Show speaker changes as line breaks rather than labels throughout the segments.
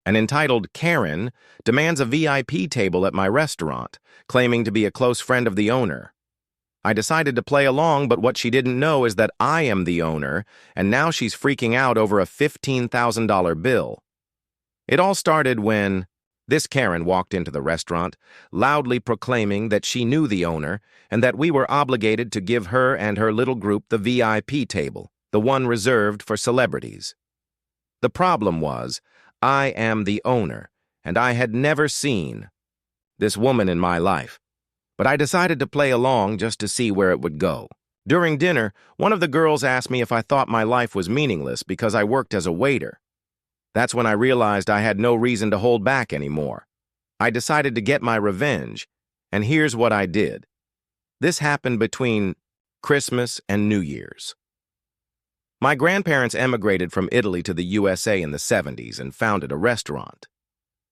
An entitled Karen demands a VIP table at my restaurant, claiming to be a close friend of the owner. I decided to play along, but what she didn't know is that I am the owner, and now she's freaking out over a $15,000 bill. It all started when this Karen walked into the restaurant, loudly proclaiming that she knew the owner and that we were obligated to give her and her little group the VIP table, the one reserved for celebrities. The problem was, I am the owner, and I had never seen this woman in my life. But I decided to play along just to see where it would go. During dinner, one of the girls asked me if I thought my life was meaningless because I worked as a waiter. That's when I realized I had no reason to hold back anymore. I decided to get my revenge, and here's what I did. This happened between Christmas and New Year's. My grandparents emigrated from Italy to the USA in the 70s and founded a restaurant.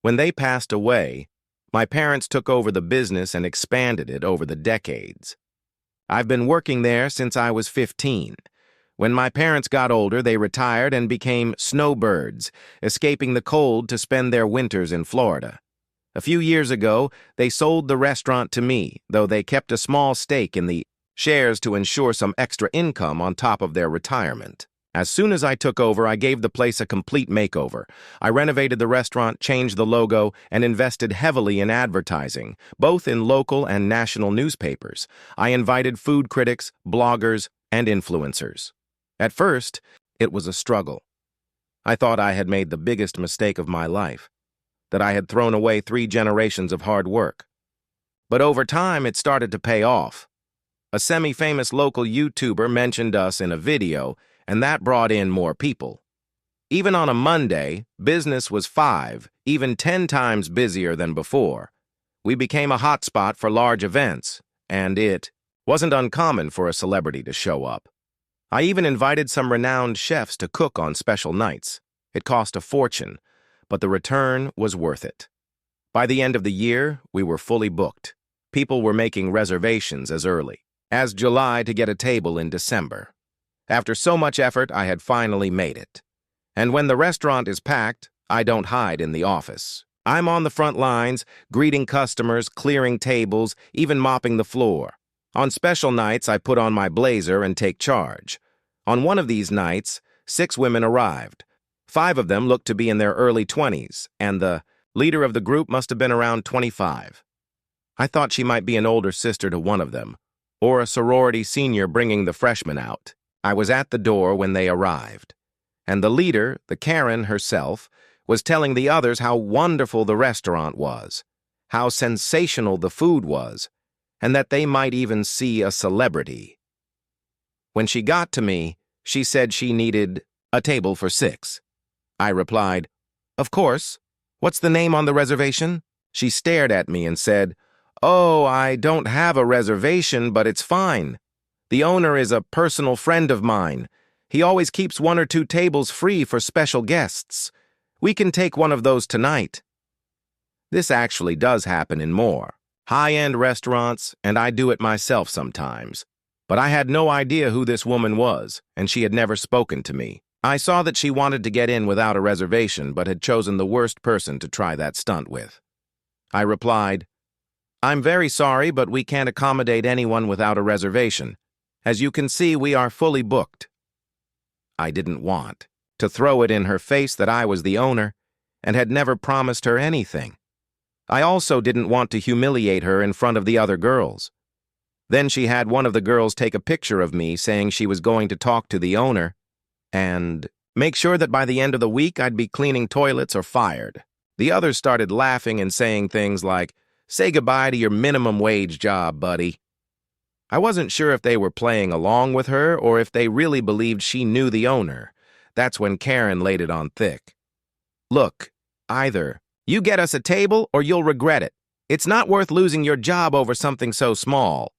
When they passed away, my parents took over the business and expanded it over the decades. I've been working there since I was 15. When my parents got older, they retired and became snowbirds, escaping the cold to spend their winters in Florida. A few years ago, they sold the restaurant to me, though they kept a small stake in the shares to ensure some extra income on top of their retirement. As soon as I took over, I gave the place a complete makeover. I renovated the restaurant, changed the logo, and invested heavily in advertising, both in local and national newspapers. I invited food critics, bloggers, and influencers. At first, it was a struggle. I thought I had made the biggest mistake of my life, that I had thrown away 3 generations of hard work. But over time, it started to pay off. A semi-famous local YouTuber mentioned us in a video, and that brought in more people. Even on a Monday, business was 5, even 10 times busier than before. We became a hotspot for large events, and it wasn't uncommon for a celebrity to show up. I even invited some renowned chefs to cook on special nights. It cost a fortune, but the return was worth it. By the end of the year, we were fully booked. People were making reservations as early as July to get a table in December. After so much effort, I had finally made it. And when the restaurant is packed, I don't hide in the office. I'm on the front lines, greeting customers, clearing tables, even mopping the floor. On special nights, I put on my blazer and take charge. On one of these nights, 6 women arrived. 5 of them looked to be in their early 20s, and the leader of the group must have been around 25. I thought she might be an older sister to one of them, or a sorority senior bringing the freshmen out. I was at the door when they arrived, and the leader, the Karen herself, was telling the others how wonderful the restaurant was, how sensational the food was, and that they might even see a celebrity. When she got to me, she said she needed a table for 6. I replied, "Of course. What's the name on the reservation?" She stared at me and said, "Oh, I don't have a reservation, but it's fine. The owner is a personal friend of mine. He always keeps 1 or 2 tables free for special guests. We can take one of those tonight." This actually does happen in more high-end restaurants, and I do it myself sometimes. But I had no idea who this woman was, and she had never spoken to me. I saw that she wanted to get in without a reservation, but had chosen the worst person to try that stunt with. I replied, "I'm very sorry, but we can't accommodate anyone without a reservation. As you can see, we are fully booked." I didn't want to throw it in her face that I was the owner and had never promised her anything. I also didn't want to humiliate her in front of the other girls. Then she had one of the girls take a picture of me saying she was going to talk to the owner and make sure that by the end of the week I'd be cleaning toilets or fired. The others started laughing and saying things like, "Say goodbye to your minimum wage job, buddy." I wasn't sure if they were playing along with her or if they really believed she knew the owner. That's when Karen laid it on thick. "Look, either you get us a table or you'll regret it. It's not worth losing your job over something so small."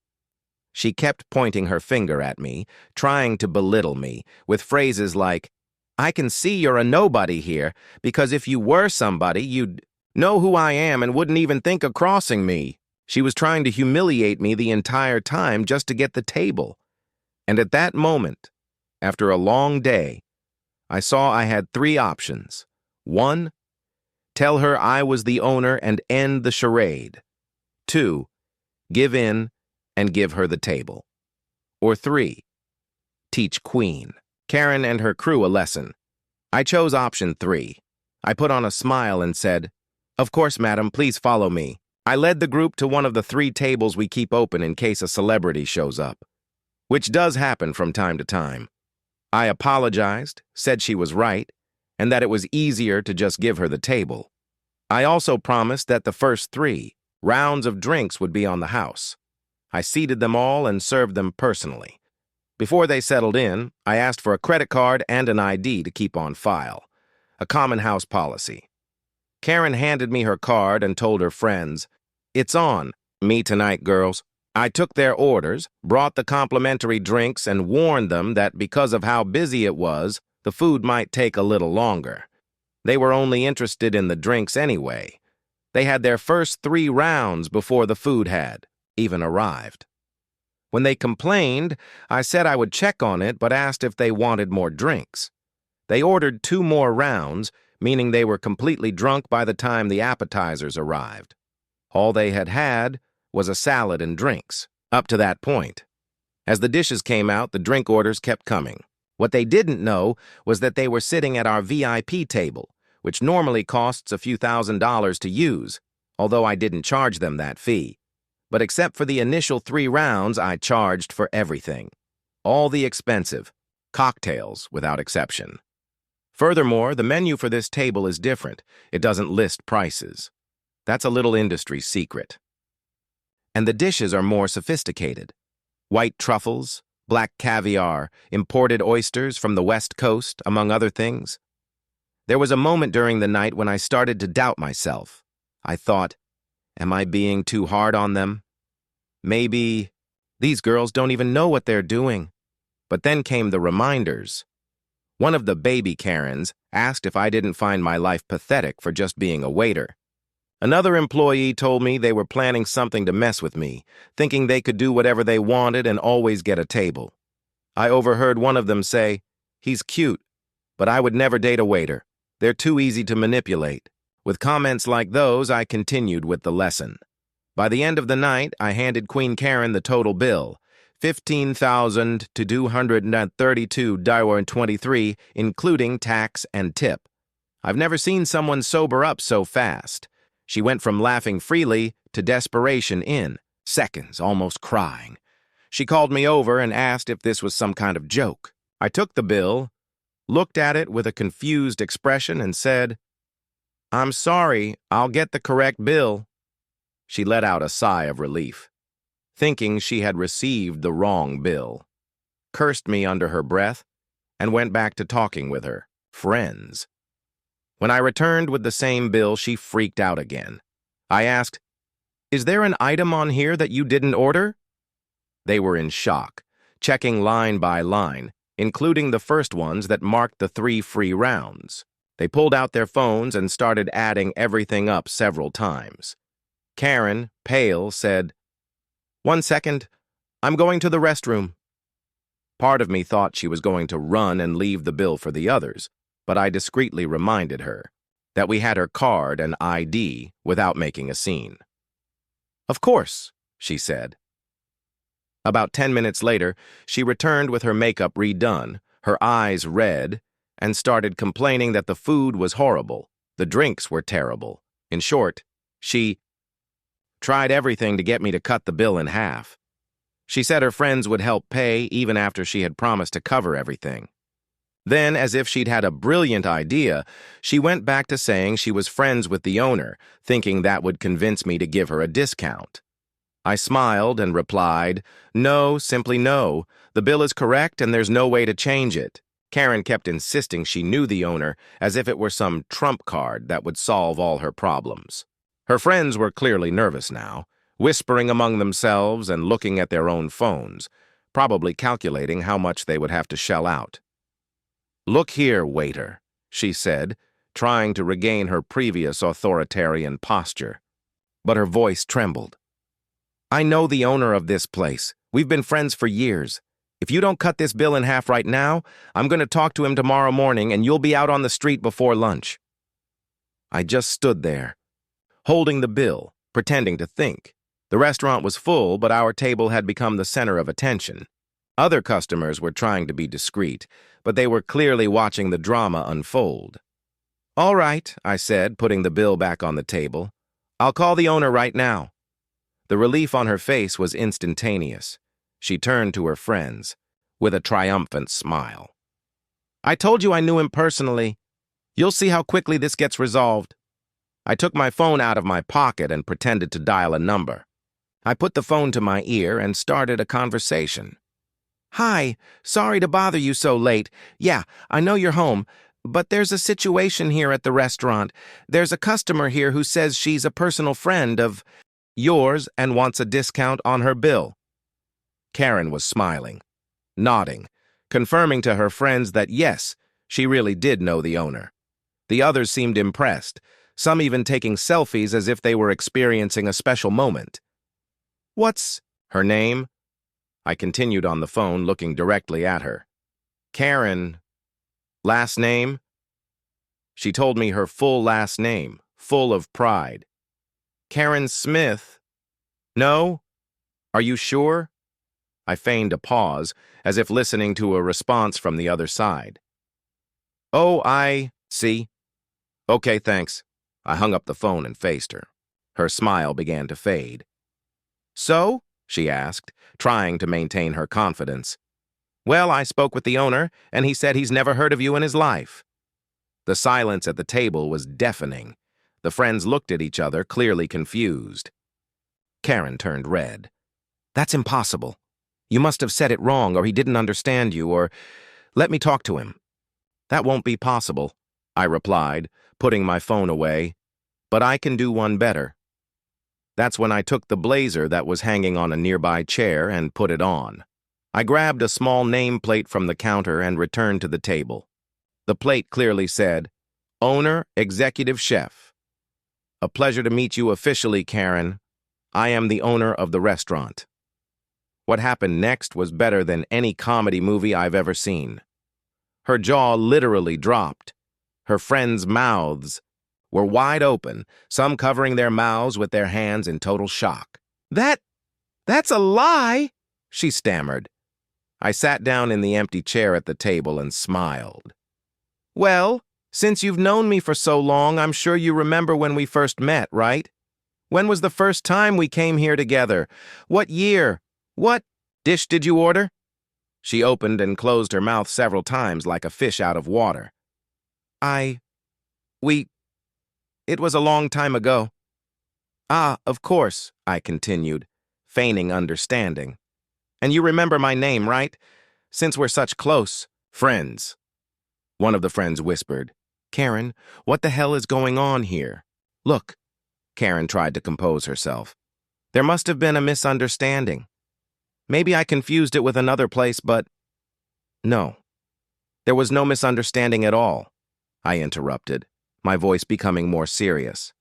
She kept pointing her finger at me, trying to belittle me, with phrases like, "I can see you're a nobody here, because if you were somebody, you'd know who I am and wouldn't even think of crossing me." She was trying to humiliate me the entire time just to get the table. And at that moment, after a long day, I saw I had 3 options. 1, Tell her I was the owner and end the charade. 2. Give in and give her the table. Or 3. Teach Queen, Karen and her crew a lesson. I chose option 3. I put on a smile and said, "Of course, madam, please follow me." I led the group to one of the 3 tables we keep open in case a celebrity shows up, which does happen from time to time. I apologized, said she was right, and that it was easier to just give her the table. I also promised that the first 3 rounds of drinks would be on the house. I seated them all and served them personally. Before they settled in, I asked for a credit card and an ID to keep on file, a common house policy. Karen handed me her card and told her friends, "It's on me tonight, girls." I took their orders, brought the complimentary drinks, and warned them that because of how busy it was, the food might take a little longer. They were only interested in the drinks anyway. They had their first 3 rounds before the food had even arrived. When they complained, I said I would check on it, but asked if they wanted more drinks. They ordered 2 more rounds, meaning they were completely drunk by the time the appetizers arrived. All they had had was a salad and drinks, up to that point. As the dishes came out, the drink orders kept coming. What they didn't know was that they were sitting at our VIP table, which normally costs a few $1,000s to use, although I didn't charge them that fee. But except for the initial 3 rounds, I charged for everything. All the expensive, cocktails without exception. Furthermore, the menu for this table is different. It doesn't list prices. That's a little industry secret. And the dishes are more sophisticated. White truffles, black caviar, imported oysters from the West Coast, among other things. There was a moment during the night when I started to doubt myself. I thought, am I being too hard on them? Maybe these girls don't even know what they're doing. But then came the reminders. One of the baby Karens asked if I didn't find my life pathetic for just being a waiter. Another employee told me they were planning something to mess with me, thinking they could do whatever they wanted and always get a table. I overheard one of them say, "He's cute, but I would never date a waiter. They're too easy to manipulate." With comments like those, I continued with the lesson. By the end of the night, I handed Queen Karen the total bill, $15,232.23, including tax and tip. I've never seen someone sober up so fast. She went from laughing freely to desperation in seconds, almost crying. She called me over and asked if this was some kind of joke. I took the bill, looked at it with a confused expression, and said, "I'm sorry, I'll get the correct bill." She let out a sigh of relief, thinking she had received the wrong bill, cursed me under her breath, and went back to talking with her friends. When I returned with the same bill, she freaked out again. I asked, "Is there an item on here that you didn't order?" They were in shock, checking line by line, including the first ones that marked the 3 free rounds. They pulled out their phones and started adding everything up several times. Karen, pale, said, "1 second, I'm going to the restroom." Part of me thought she was going to run and leave the bill for the others, but I discreetly reminded her that we had her card and ID without making a scene. "Of course," she said. About 10 minutes later, she returned with her makeup redone, her eyes red, and started complaining that the food was horrible, the drinks were terrible. In short, she tried everything to get me to cut the bill in half. She said her friends would help pay even after she had promised to cover everything. Then, as if she'd had a brilliant idea, she went back to saying she was friends with the owner, thinking that would convince me to give her a discount. I smiled and replied, "No, simply no. The bill is correct and there's no way to change it." Karen kept insisting she knew the owner, as if it were some trump card that would solve all her problems. Her friends were clearly nervous now, whispering among themselves and looking at their own phones, probably calculating how much they would have to shell out. "Look here, waiter," she said, trying to regain her previous authoritarian posture. But her voice trembled. "I know the owner of this place. We've been friends for years. If you don't cut this bill in half right now, I'm going to talk to him tomorrow morning and you'll be out on the street before lunch." I just stood there, holding the bill, pretending to think. The restaurant was full, but our table had become the center of attention. Other customers were trying to be discreet, but they were clearly watching the drama unfold. "All right," I said, putting the bill back on the table. "I'll call the owner right now." The relief on her face was instantaneous. She turned to her friends with a triumphant smile. "I told you I knew him personally. You'll see how quickly this gets resolved." I took my phone out of my pocket and pretended to dial a number. I put the phone to my ear and started a conversation. "Hi, sorry to bother you so late. Yeah, I know you're home, but there's a situation here at the restaurant. There's a customer here who says she's a personal friend of yours and wants a discount on her bill." Karen was smiling, nodding, confirming to her friends that yes, she really did know the owner. The others seemed impressed, some even taking selfies as if they were experiencing a special moment. "What's her name?" I continued on the phone, looking directly at her. "Karen. Last name?" She told me her full last name, full of pride. "Karen Smith. No? Are you sure?" I feigned a pause, as if listening to a response from the other side. "Oh, I see. Okay, thanks." I hung up the phone and faced her. Her smile began to fade. "So?" she asked, trying to maintain her confidence. "Well, I spoke with the owner, and he said he's never heard of you in his life." The silence at the table was deafening. The friends looked at each other, clearly confused. Karen turned red. "That's impossible. You must have said it wrong, or he didn't understand you, or let me talk to him." "That won't be possible," I replied, putting my phone away. "But I can do one better." That's when I took the blazer that was hanging on a nearby chair and put it on. I grabbed a small nameplate from the counter and returned to the table. The plate clearly said, "Owner, Executive Chef. A pleasure to meet you officially, Karen. I am the owner of the restaurant." What happened next was better than any comedy movie I've ever seen. Her jaw literally dropped. Her friends' mouths were wide open, some covering their mouths with their hands in total shock. That's a lie," she stammered. I sat down in the empty chair at the table and smiled. "Well, since you've known me for so long, I'm sure you remember when we first met, right? When was the first time we came here together? What year? What dish did you order?" She opened and closed her mouth several times like a fish out of water. It was a long time ago." "Ah, of course," I continued, feigning understanding. "And you remember my name, right? Since we're such close friends." One of the friends whispered, "Karen, what the hell is going on here?" "Look," Karen tried to compose herself. "There must have been a misunderstanding. Maybe I confused it with another place, but..." "No, there was no misunderstanding at all," I interrupted, my voice becoming more serious.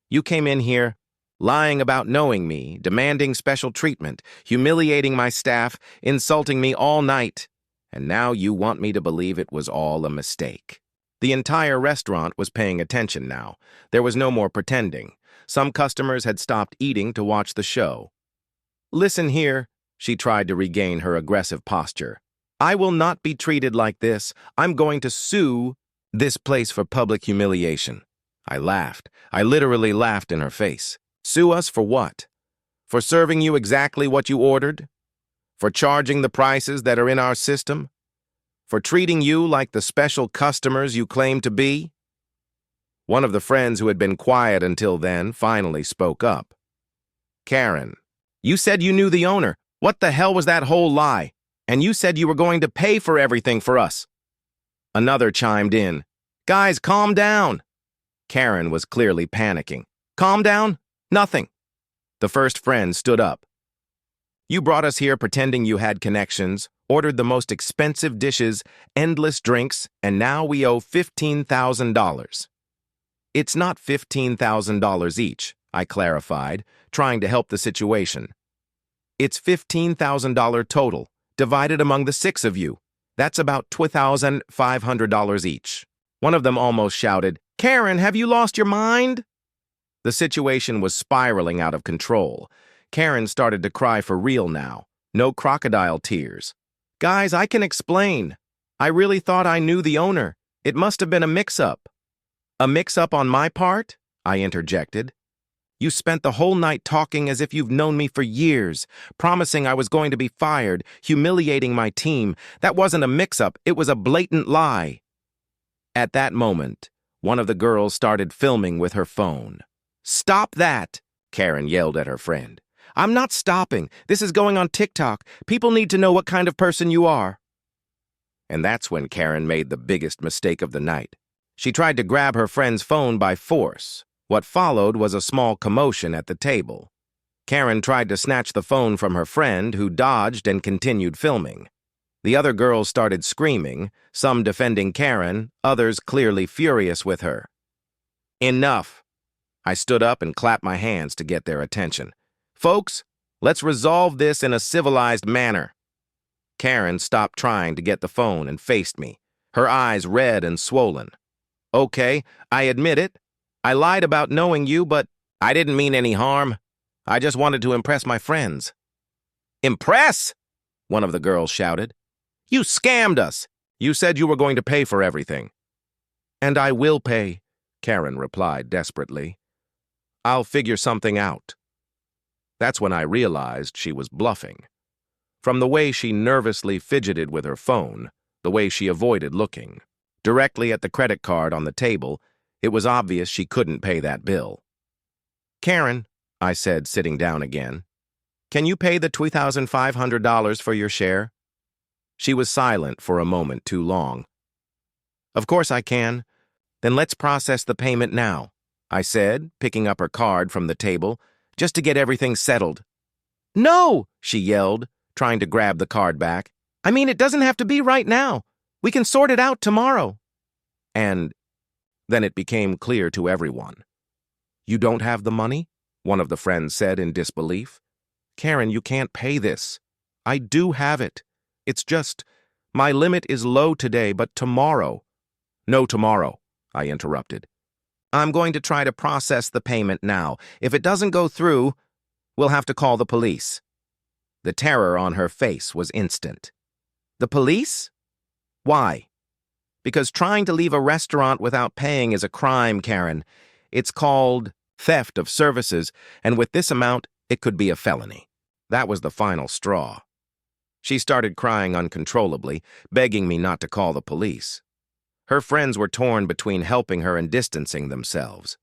"You came in here lying about knowing me, demanding special treatment, humiliating my staff, insulting me all night, and now you want me to believe it was all a mistake." The entire restaurant was paying attention now. There was no more pretending. Some customers had stopped eating to watch the show. "Listen here," she tried to regain her aggressive posture. "I will not be treated like this. I'm going to sue this place for public humiliation." I laughed. I literally laughed in her face. "Sue us for what? For serving you exactly what you ordered? For charging the prices that are in our system? For treating you like the special customers you claim to be?" One of the friends who had been quiet until then finally spoke up. "Karen, you said you knew the owner. What the hell was that whole lie? And you said you were going to pay for everything for us." Another chimed in. "Guys, calm down." Karen was clearly panicking. "Calm down? Nothing." The first friend stood up. "You brought us here pretending you had connections, ordered the most expensive dishes, endless drinks, and now we owe $15,000. "It's not $15,000 each," I clarified, trying to help the situation. "It's $15,000 total, divided among the 6 of you. That's about $2,500 each." One of them almost shouted, "Karen, have you lost your mind?" The situation was spiraling out of control. Karen started to cry for real now. No crocodile tears. "Guys, I can explain. I really thought I knew the owner. It must have been a mix-up." "A mix-up on my part?" I interjected. "You spent the whole night talking as if you've known me for years, promising I was going to be fired, humiliating my team. That wasn't a mix-up, it was a blatant lie." At that moment, one of the girls started filming with her phone. "Stop that!" Karen yelled at her friend. "I'm not stopping. This is going on TikTok. People need to know what kind of person you are." And that's when Karen made the biggest mistake of the night. She tried to grab her friend's phone by force. What followed was a small commotion at the table. Karen tried to snatch the phone from her friend, who dodged and continued filming. The other girls started screaming, some defending Karen, others clearly furious with her. "Enough!" I stood up and clapped my hands to get their attention. "Folks, let's resolve this in a civilized manner." Karen stopped trying to get the phone and faced me, her eyes red and swollen. "Okay, I admit it. I lied about knowing you, but I didn't mean any harm. I just wanted to impress my friends." "Impress?" one of the girls shouted. "You scammed us. You said you were going to pay for everything." "And I will pay," Karen replied desperately. "I'll figure something out." That's when I realized she was bluffing. From the way she nervously fidgeted with her phone, the way she avoided looking directly at the credit card on the table, it was obvious she couldn't pay that bill. "Karen," I said, sitting down again, "can you pay the $2,500 for your share?" She was silent for a moment too long. "Of course I can. Then let's process the payment now," I said, picking up her card from the table, just to get everything settled. "No!" she yelled, trying to grab the card back. "I mean, it doesn't have to be right now. We can sort it out tomorrow." And then it became clear to everyone. "You don't have the money?" one of the friends said in disbelief. "Karen, you can't pay this." "I do have it. It's just, my limit is low today, but tomorrow." "No tomorrow," I interrupted. "I'm going to try to process the payment now. If it doesn't go through, we'll have to call the police." The terror on her face was instant. "The police? Why?" "Because trying to leave a restaurant without paying is a crime, Karen. It's called theft of services, and with this amount, it could be a felony." That was the final straw. She started crying uncontrollably, begging me not to call the police. Her friends were torn between helping her and distancing themselves.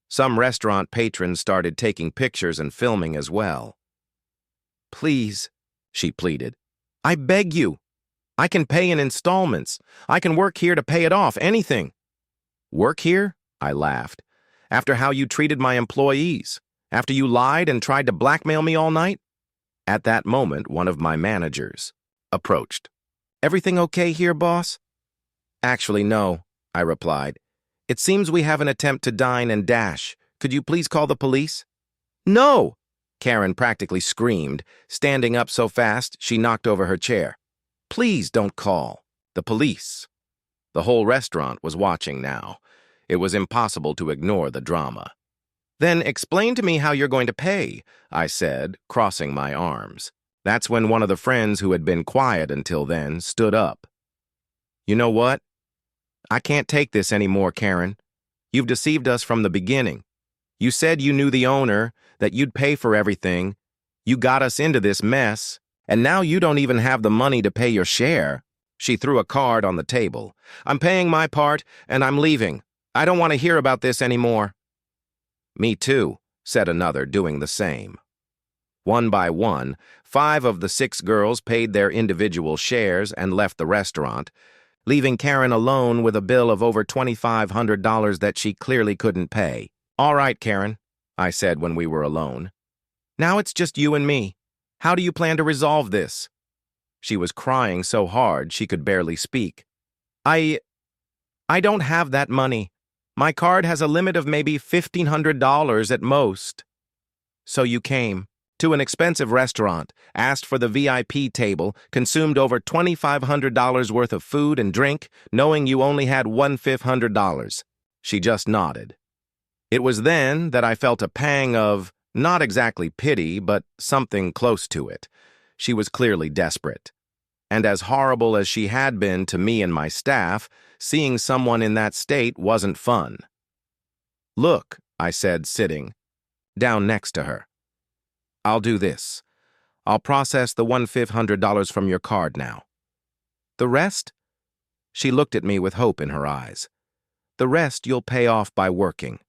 Some restaurant patrons started taking pictures and filming as well. "Please," she pleaded. "I beg you. I can pay in installments. I can work here to pay it off, anything." "Work here?" I laughed. "After how you treated my employees? After you lied and tried to blackmail me all night?" At that moment, one of my managers approached. "Everything okay here, boss?" "Actually, no," I replied. "It seems we have an attempt to dine and dash. Could you please call the police?" "No!" Karen practically screamed, standing up so fast she knocked over her chair. "Please don't call the police." The whole restaurant was watching now. It was impossible to ignore the drama. "Then explain to me how you're going to pay," I said, crossing my arms. That's when one of the friends who had been quiet until then stood up. "You know what? I can't take this anymore, Karen. You've deceived us from the beginning. You said you knew the owner, that you'd pay for everything. You got us into this mess, and now you don't even have the money to pay your share." She threw a card on the table. "I'm paying my part, and I'm leaving. I don't want to hear about this anymore." "Me too," said another, doing the same. One by one, 5 of the 6 girls paid their individual shares and left the restaurant, leaving Karen alone with a bill of over $2,500 that she clearly couldn't pay. "All right, Karen," I said when we were alone. "Now it's just you and me. How do you plan to resolve this?" She was crying so hard she could barely speak. I don't have that money. My card has a limit of maybe $1,500 at most." "So you came. to an expensive restaurant, asked for the VIP table, consumed over $2,500 worth of food and drink, knowing you only had $1,500. She just nodded. It was then that I felt a pang of, not exactly pity, but something close to it. She was clearly desperate. And as horrible as she had been to me and my staff, seeing someone in that state wasn't fun. "Look," I said, sitting down next to her. "I'll do this. I'll process the $1,500 from your card now. The rest?" She looked at me with hope in her eyes. "The rest you'll pay off by working."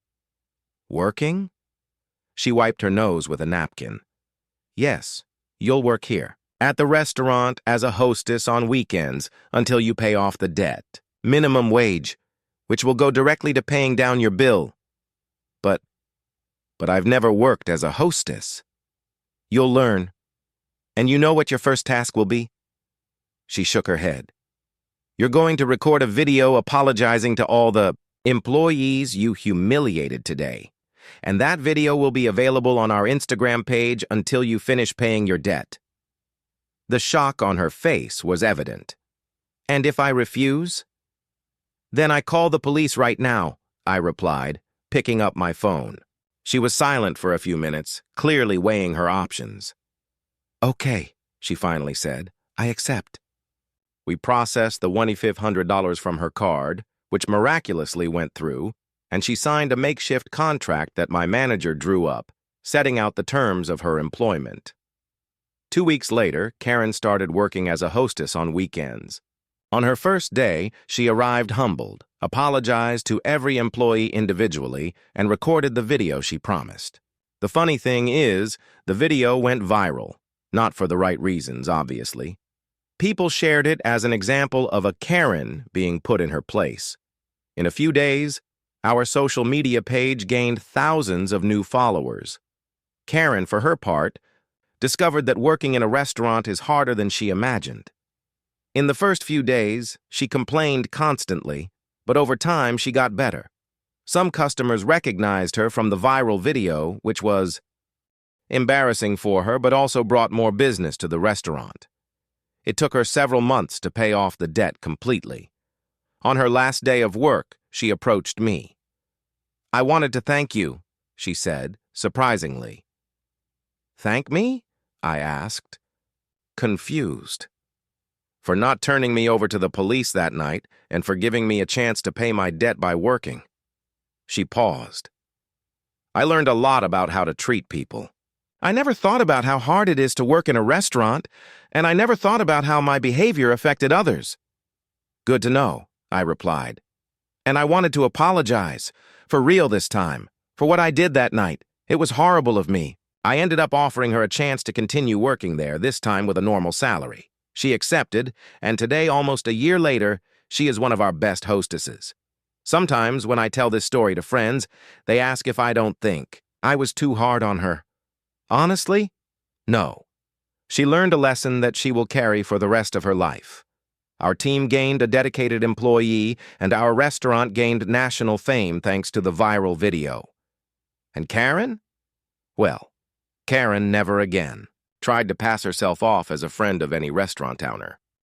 "Working?" She wiped her nose with a napkin. "Yes, you'll work here, at the restaurant as a hostess on weekends until you pay off the debt. Minimum wage, which will go directly to paying down your bill. But I've never worked as a hostess." "You'll learn. And you know what your first task will be?" She shook her head. "You're going to record a video apologizing to all the employees you humiliated today. And that video will be available on our Instagram page until you finish paying your debt." The shock on her face was evident. "And if I refuse?" "Then I call the police right now," I replied, picking up my phone. She was silent for a few minutes, clearly weighing her options. "Okay," she finally said, "I accept." We processed the $2,500 from her card, which miraculously went through, and she signed a makeshift contract that my manager drew up, setting out the terms of her employment. 2 weeks later, Karen started working as a hostess on weekends. On her first day, she arrived humbled, apologized to every employee individually, and recorded the video she promised. The funny thing is, the video went viral, not for the right reasons, obviously. People shared it as an example of a Karen being put in her place. In a few days, our social media page gained thousands of new followers. Karen, for her part, discovered that working in a restaurant is harder than she imagined. In the first few days, she complained constantly, but over time she got better. Some customers recognized her from the viral video, which was embarrassing for her, but also brought more business to the restaurant. It took her several months to pay off the debt completely. On her last day of work, she approached me. "I wanted to thank you," she said, surprisingly. "Thank me?" I asked, confused. "For not turning me over to the police that night and for giving me a chance to pay my debt by working." She paused. "I learned a lot about how to treat people. I never thought about how hard it is to work in a restaurant, and I never thought about how my behavior affected others." "Good to know," I replied. "And I wanted to apologize, for real this time, for what I did that night. It was horrible of me." I ended up offering her a chance to continue working there, this time with a normal salary. She accepted, and today, almost a year later, she is one of our best hostesses. Sometimes, when I tell this story to friends, they ask if I don't think I was too hard on her. Honestly, no. She learned a lesson that she will carry for the rest of her life. Our team gained a dedicated employee, and our restaurant gained national fame thanks to the viral video. And Karen? Well, Karen never again tried to pass herself off as a friend of any restaurant owner.